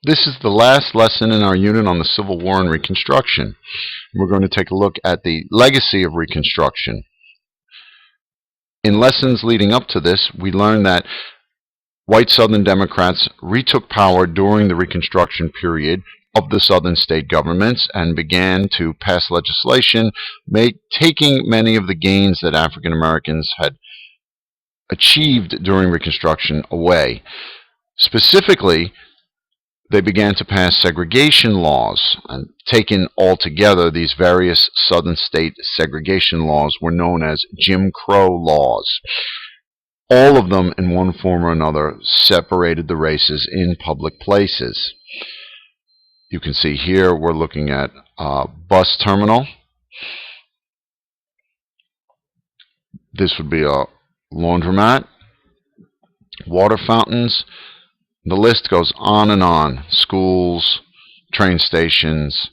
This is the last lesson in our unit on the Civil War and Reconstruction. We're going to take a look at the legacy of Reconstruction. In lessons leading up to this, we learned that white Southern Democrats retook power during the Reconstruction period of the Southern state governments and began to pass legislation taking many of the gains that African Americans had achieved during Reconstruction away. Specifically, they began to pass segregation laws, and taken all together, these various Southern state segregation laws were known as Jim Crow laws. All of them, in one form or another, separated the races in public places. You can see here we're looking at a bus terminal. This would be a laundromat, water fountains. The list goes on and on. Schools, train stations.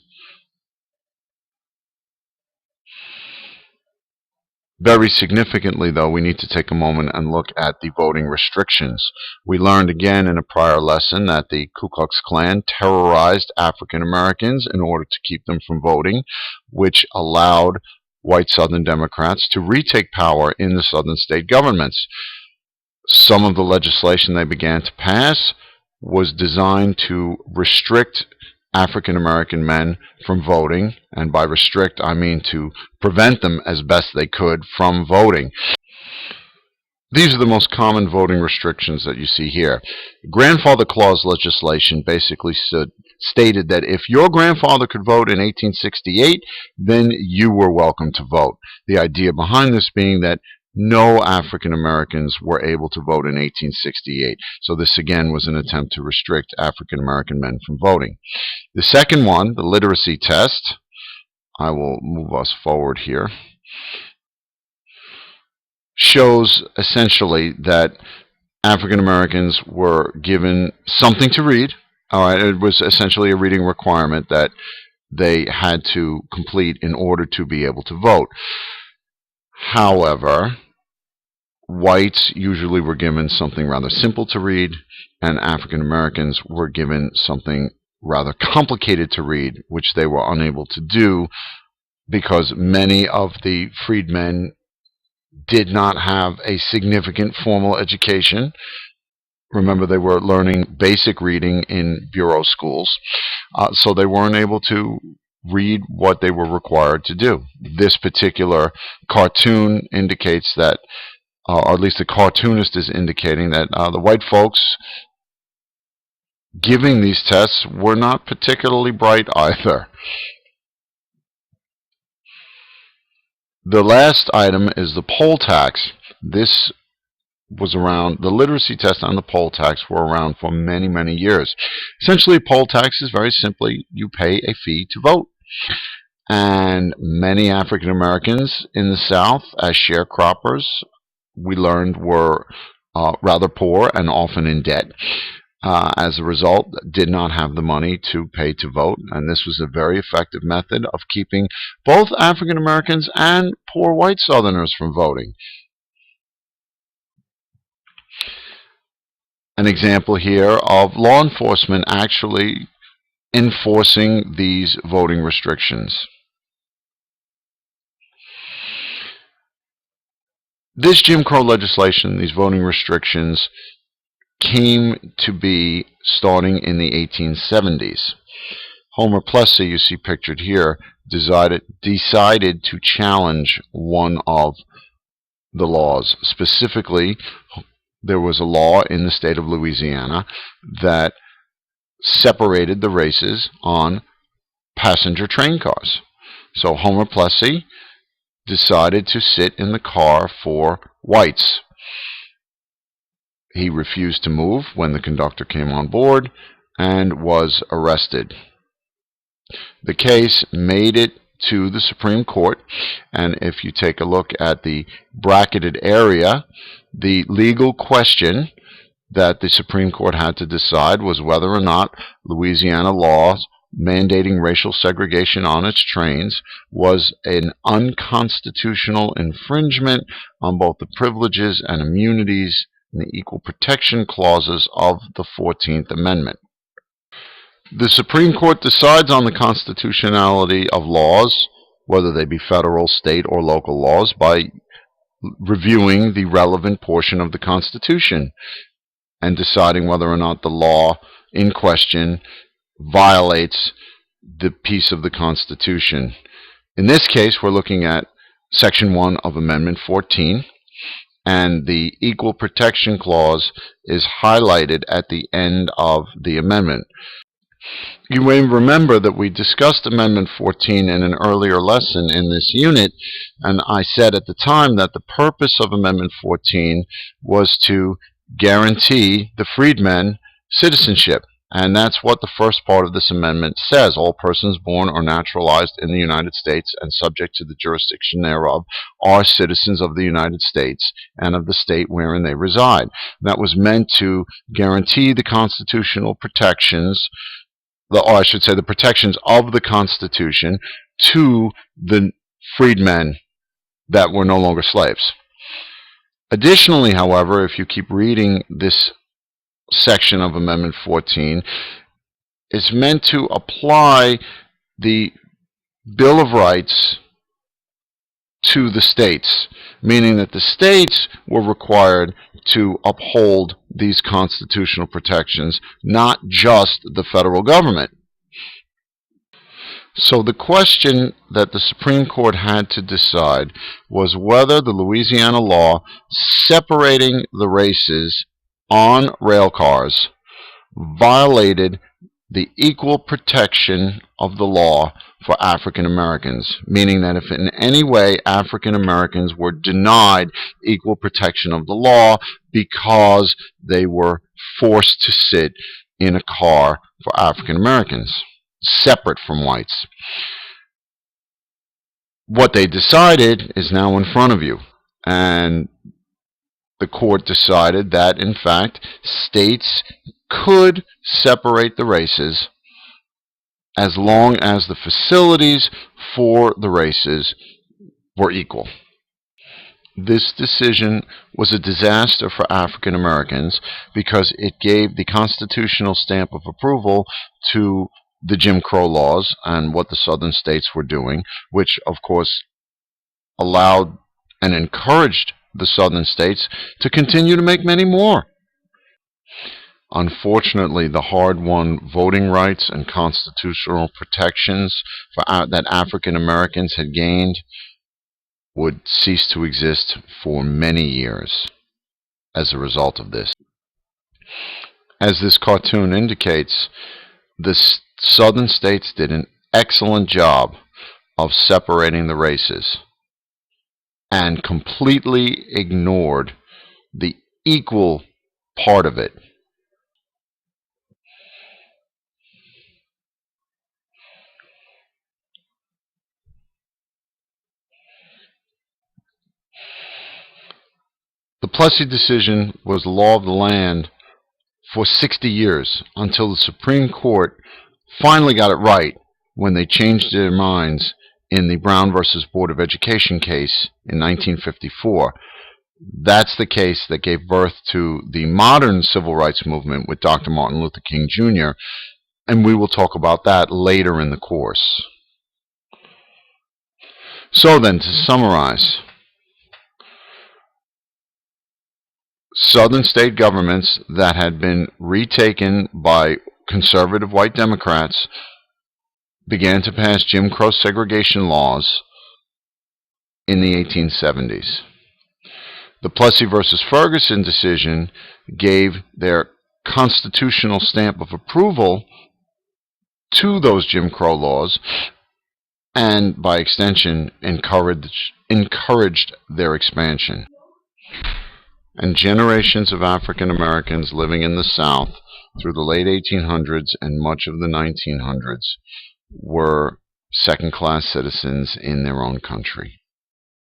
Very significantly, though, we need to take a moment and look at the voting restrictions. We learned again in a prior lesson that the Ku Klux Klan terrorized African Americans in order to keep them from voting, which allowed white Southern Democrats to retake power in the Southern state governments. Some of the legislation they began to pass was designed to restrict African American men from voting, and by restrict I mean to prevent them as best they could from voting. These are the most common voting restrictions that you see here. Grandfather clause legislation basically stated that if your grandfather could vote in 1868, then you were welcome to vote. The idea behind this being that no African Americans were able to vote in 1868. So this again was an attempt to restrict African American men from voting. The second one, the literacy test, I will move us forward here, shows essentially that African Americans were given something to read. All right, it was essentially a reading requirement that they had to complete in order to be able to vote. However, whites usually were given something rather simple to read, and African Americans were given something rather complicated to read, which they were unable to do because many of the freedmen did not have a significant formal education. Remember, they were learning basic reading in bureau schools, so they weren't able to read what they were required to do. This particular cartoon indicates that, or at least the cartoonist is indicating that the white folks giving these tests were not particularly bright either. The last item is the poll tax. This was around, the literacy test and the poll tax were around for many, many years. Essentially, a poll tax is very simply you pay a fee to vote. And many African Americans in the South, as sharecroppers, we learned were rather poor and often in debt. As a result, did not have the money to pay to vote, and this was a very effective method of keeping both African Americans and poor white Southerners from voting. An example here of law enforcement actually enforcing these voting restrictions. This Jim Crow legislation, these voting restrictions, came to be starting in the 1870s. Homer Plessy, you see pictured here, decided to challenge one of the laws. Specifically, there was a law in the state of Louisiana that separated the races on passenger train cars. So Homer Plessy decided to sit in the car for whites. He refused to move when the conductor came on board and was arrested. The case made it to the Supreme Court, and if you take a look at the bracketed area, the legal question that the Supreme Court had to decide was whether or not Louisiana laws mandating racial segregation on its trains was an unconstitutional infringement on both the privileges and immunities and the equal protection clauses of the 14th Amendment. The Supreme Court decides on the constitutionality of laws, whether they be federal, state, or local laws, by reviewing the relevant portion of the Constitution and deciding whether or not the law in question violates the piece of the Constitution. In this case, we're looking at Section 1 of Amendment 14, and the Equal Protection Clause is highlighted at the end of the amendment. You may remember that we discussed Amendment 14 in an earlier lesson in this unit, and I said at the time that the purpose of Amendment 14 was to guarantee the freedmen citizenship. And that's what the first part of this amendment says. All persons born or naturalized in the United States and subject to the jurisdiction thereof are citizens of the United States and of the state wherein they reside. That was meant to guarantee the constitutional protections, or I should say the protections of the Constitution, to the freedmen that were no longer slaves. Additionally, however, if you keep reading this section of Amendment 14, is meant to apply the Bill of Rights to the states, meaning that the states were required to uphold these constitutional protections, not just the federal government. So the question that the Supreme Court had to decide was whether the Louisiana law separating the races on rail cars violated the equal protection of the law for African Americans, meaning that if in any way African Americans were denied equal protection of the law because they were forced to sit in a car for African Americans, separate from whites. What they decided is now in front of you, and the court decided that, in fact, states could separate the races as long as the facilities for the races were equal. This decision was a disaster for African Americans because it gave the constitutional stamp of approval to the Jim Crow laws and what the southern states were doing, which, of course, allowed and encouraged the southern states to continue to make many more. Unfortunately, the hard-won voting rights and constitutional protections that African Americans had gained would cease to exist for many years as a result of this. As this cartoon indicates, the southern states did an excellent job of separating the races and completely ignored the equal part of it. The Plessy decision was the law of the land for 60 years until the Supreme Court finally got it right when they changed their minds in the Brown versus Board of Education case in 1954. That's the case that gave birth to the modern civil rights movement with Dr. Martin Luther King Jr., and we will talk about that later in the course. So then, to summarize, southern state governments that had been retaken by conservative white Democrats began to pass Jim Crow segregation laws in the 1870s. The Plessy versus Ferguson decision gave their constitutional stamp of approval to those Jim Crow laws and, by extension, encouraged their expansion. And generations of African Americans living in the South through the late 1800s and much of the 1900s were second-class citizens in their own country.